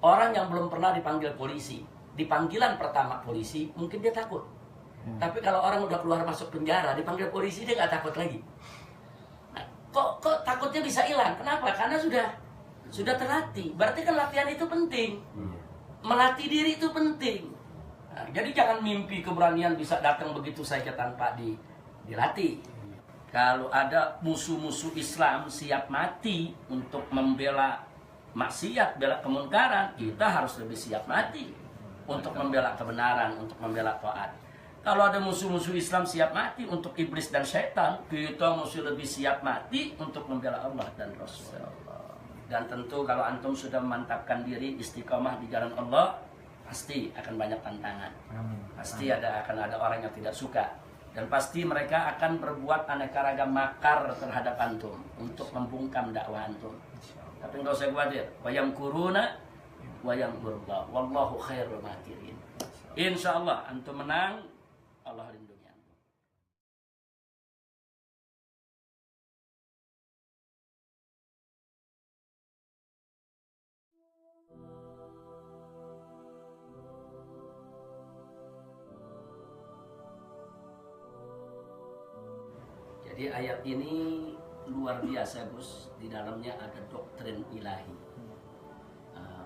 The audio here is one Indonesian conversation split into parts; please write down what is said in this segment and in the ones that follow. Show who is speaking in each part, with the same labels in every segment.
Speaker 1: Orang yang belum pernah dipanggil polisi, di panggilan pertama polisi, mungkin dia takut. Tapi kalau orang udah keluar masuk penjara, dipanggil polisi, dia nggak takut lagi. Nah, kok takutnya bisa hilang? Kenapa? Karena sudah terlatih. Berarti kan latihan itu penting. Melatih diri itu penting. Nah, jadi jangan mimpi keberanian bisa datang begitu saja tanpa dilatih. Kalau ada musuh-musuh Islam siap mati untuk membela maksiat, bela kemungkaran, kita harus lebih siap mati untuk membela kebenaran, untuk membela taat. Kalau ada musuh-musuh Islam siap mati untuk iblis dan syaitan, kita mesti lebih siap mati untuk membela Allah dan Rasulullah. Dan tentu kalau antum sudah memantapkan diri istiqomah di jalan Allah, pasti akan banyak tantangan. Pasti akan ada orang yang tidak suka. Dan pasti mereka akan berbuat aneka ragam makar terhadap antum untuk membungkam dakwah antum. Tapi enggak usah khawatir. Wayam kuruna, wayam kurba. Wallahu khairul makirin. Insyaallah antum menang, Allah lindungi antum. Jadi ayat ini luar biasa, Gus. Di dalamnya ada doktrin ilahi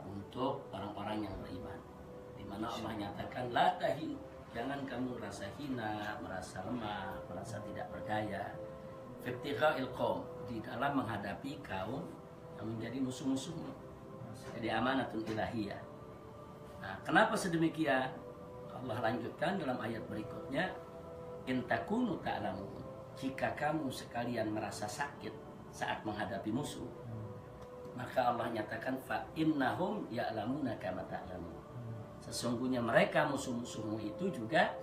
Speaker 1: untuk orang-orang yang beriman. Di mana Allah nyatakan la tahinu, jangan kamu merasa hina, merasa lemah, merasa tidak berdaya. Fibtigha'il qaum, di dalam menghadapi kaum yang menjadi musuh-musuhmu. Jadi amanatun ilahiyah. Nah, kenapa sedemikian? Allah lanjutkan dalam ayat berikutnya, in takunu ta'lamun. Jika kamu sekalian merasa sakit saat menghadapi musuh, maka Allah nyatakan fa innahum ya'lamuna kama ta'lamun. Sesungguhnya mereka musuh-musuhmu itu juga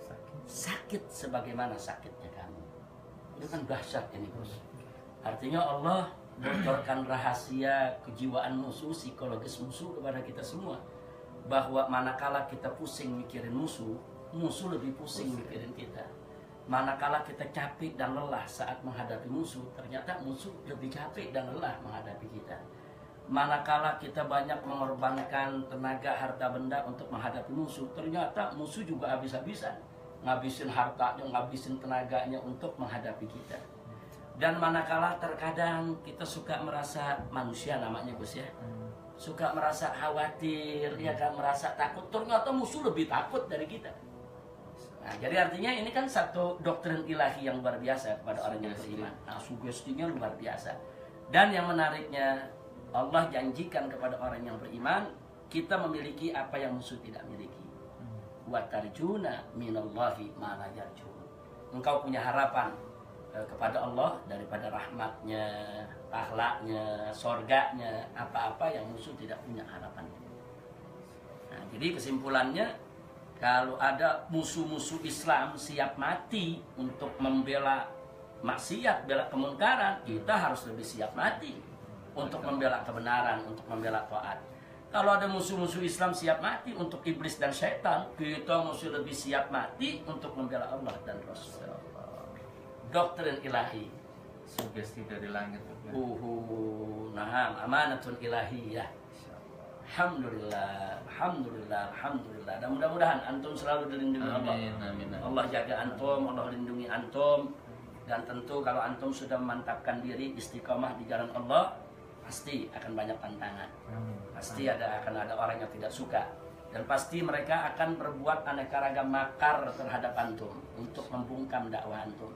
Speaker 1: sakit sebagaimana sakitnya kamu. Itu kan dahsyat ini, Bos. Artinya Allah bocorkan rahasia kejiwaan musuh, psikologis musuh kepada kita semua. Bahwa manakala kita pusing mikirin musuh, musuh lebih pusing mikirin kita. Manakala kita capek dan lelah saat menghadapi musuh, ternyata musuh lebih capek dan lelah menghadapi kita. Manakala kita banyak mengorbankan tenaga, harta benda untuk menghadapi musuh, ternyata musuh juga habis-habisan, ngabisin hartanya, ngabisin tenaganya untuk menghadapi kita. Dan manakala terkadang kita suka merasa manusia namanya, Gus ya, suka merasa khawatir, ya kan, merasa takut, ternyata musuh lebih takut dari kita. Nah, jadi artinya ini kan satu doktrin ilahi yang luar biasa kepada orang yang beriman. Nah, sugestinya luar biasa. Dan yang menariknya, Allah janjikan kepada orang yang beriman, kita memiliki apa yang musuh tidak miliki. Wa tarjuna minallahi ma la yarjun. Engkau punya harapan kepada Allah daripada rahmatnya, pahalanya, sorganya, apa-apa yang musuh tidak punya harapan. Nah, jadi kesimpulannya, kalau ada musuh-musuh Islam siap mati untuk membela maksiat, bela kemungkaran, kita harus lebih siap mati untuk membela kebenaran, untuk membela taat. Kalau ada musuh-musuh Islam siap mati untuk iblis dan syaitan, kita mesti lebih siap mati untuk membela Allah dan Rasulullah. Doktrin ilahi.
Speaker 2: Sugesti dari langit.
Speaker 1: Nah, amanatun ilahiyah. Alhamdulillah, alhamdulillah, alhamdulillah. Dan mudah-mudahan antum selalu dilindungi Allah.
Speaker 2: Amin.
Speaker 1: Allah jaga antum, Allah lindungi antum. Dan tentu kalau antum sudah memantapkan diri istiqomah di jalan Allah, pasti akan banyak tantangan. Pasti akan ada orang yang tidak suka. Dan pasti mereka akan berbuat aneka ragam makar terhadap antum untuk membungkam dakwah antum.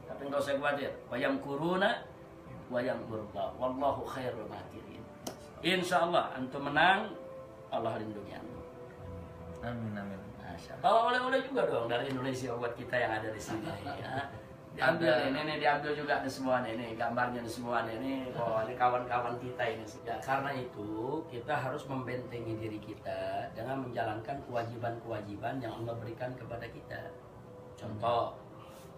Speaker 1: Tapi enggak usah khawatir. Wayam kuruna, wayam kurba. Wallahu khairul makirin. Insyaallah antum menang, Allah lindungi antum.
Speaker 2: Amin.
Speaker 1: Bawa oleh-oleh juga dong dari Indonesia buat kita yang ada di sini. Ya. Diambil ini diambil juga nih semua nih, gambarnya nih semua nih. Oh, ini kawan-kawan kita ini. Ya, karena itu kita harus membentengi diri kita dengan menjalankan kewajiban-kewajiban yang Allah berikan kepada kita. Contoh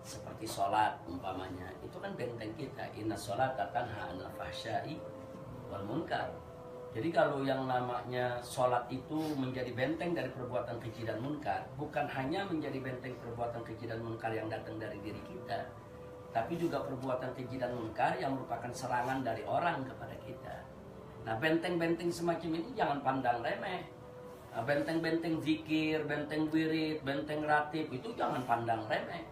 Speaker 1: seperti sholat umpamanya, itu kan benteng kita. Inna sholata tanha 'anil fahsya'i wal munkar. Jadi kalau yang namanya sholat itu menjadi benteng dari perbuatan keji dan munkar, bukan hanya menjadi benteng perbuatan keji dan munkar yang datang dari diri kita, tapi juga perbuatan keji dan munkar yang merupakan serangan dari orang kepada kita. Nah, benteng-benteng semacam ini jangan pandang remeh. Nah, benteng-benteng zikir, benteng wirid, benteng ratib itu jangan pandang remeh.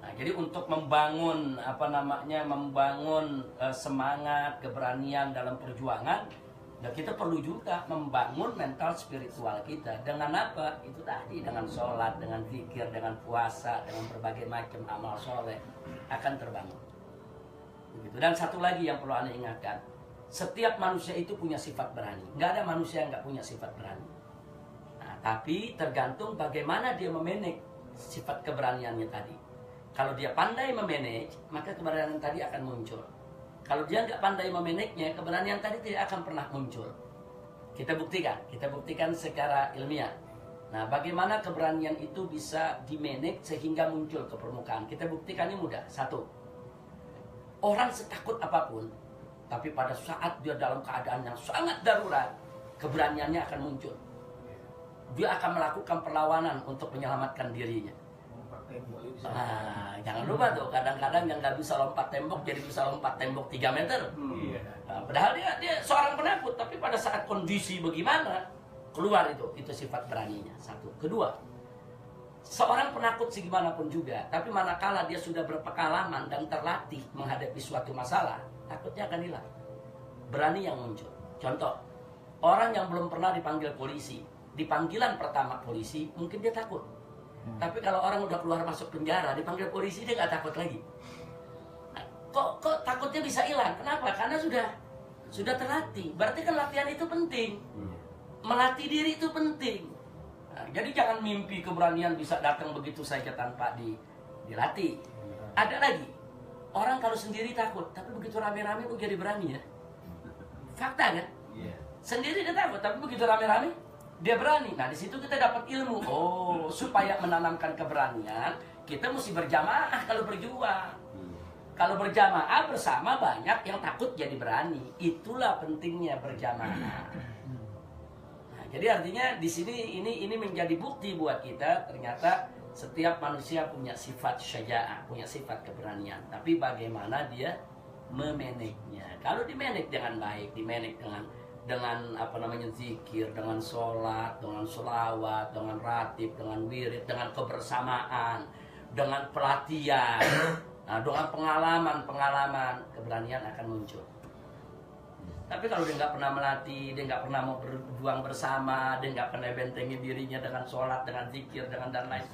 Speaker 1: Nah, jadi untuk membangun membangun semangat, keberanian dalam perjuangan, ya kita perlu juga membangun mental spiritual kita. Dengan apa? Itu tadi, dengan sholat, dengan zikir, dengan puasa, dengan berbagai macam amal soleh akan terbangun. Begitu. Dan satu lagi yang perlu Anda ingatkan, setiap manusia itu punya sifat berani. Nggak ada manusia yang nggak punya sifat berani. Nah, tapi tergantung bagaimana dia memanage sifat keberaniannya tadi. Kalau dia pandai memanage, maka keberanian tadi akan muncul. Kalau dia nggak pandai memanage-nya, keberanian tadi tidak akan pernah muncul. Kita buktikan secara ilmiah. Nah, bagaimana keberanian itu bisa dimanage sehingga muncul ke permukaan? Kita buktikan ini mudah. Satu, orang setakut apapun, tapi pada saat dia dalam keadaan yang sangat darurat, keberaniannya akan muncul. Dia akan melakukan perlawanan untuk menyelamatkan dirinya. Nah, jangan lupa tuh, kadang-kadang yang nggak bisa lompat tembok jadi bisa lompat tembok 3 meter. Nah, padahal dia seorang penakut, tapi pada saat kondisi bagaimana, keluar itu sifat beraninya. Satu. Kedua, seorang penakut segimanapun juga, tapi manakala dia sudah berpengalaman dan terlatih menghadapi suatu masalah, takutnya akan hilang. Berani yang muncul. Contoh, orang yang belum pernah dipanggil polisi, di panggilan pertama polisi, mungkin dia takut. Tapi kalau orang udah keluar masuk penjara, dipanggil polisi, dia nggak takut lagi. Nah, kok takutnya bisa hilang? Kenapa? Karena sudah terlatih. Berarti kan latihan itu penting. Melatih diri itu penting. Nah, jadi jangan mimpi keberanian bisa datang begitu saja tanpa dilatih. Ada lagi, orang kalau sendiri takut, tapi begitu rame-rame kok jadi berani ya. Fakta kan? Sendiri dia takut, tapi begitu rame-rame dia berani. Nah, di situ kita dapat ilmu. Oh, supaya menanamkan keberanian, kita mesti berjamaah kalau berjuang. Kalau berjamaah bersama banyak yang takut jadi berani. Itulah pentingnya berjamaah. Nah, jadi artinya di sini ini menjadi bukti buat kita, ternyata setiap manusia punya sifat syaja'ah, punya sifat keberanian. Tapi bagaimana dia memanage-nya? Kalau dimanage dengan baik, dimanage dengan zikir, dengan sholat, dengan sholawat, dengan ratib, dengan wirid, dengan kebersamaan, dengan pelatihan, nah, dengan pengalaman, keberanian akan muncul. Tapi kalau dia nggak pernah melatih, dia nggak pernah mau berjuang bersama, dia nggak pernah bentengi dirinya dengan sholat, dengan zikir, dengan dan lain,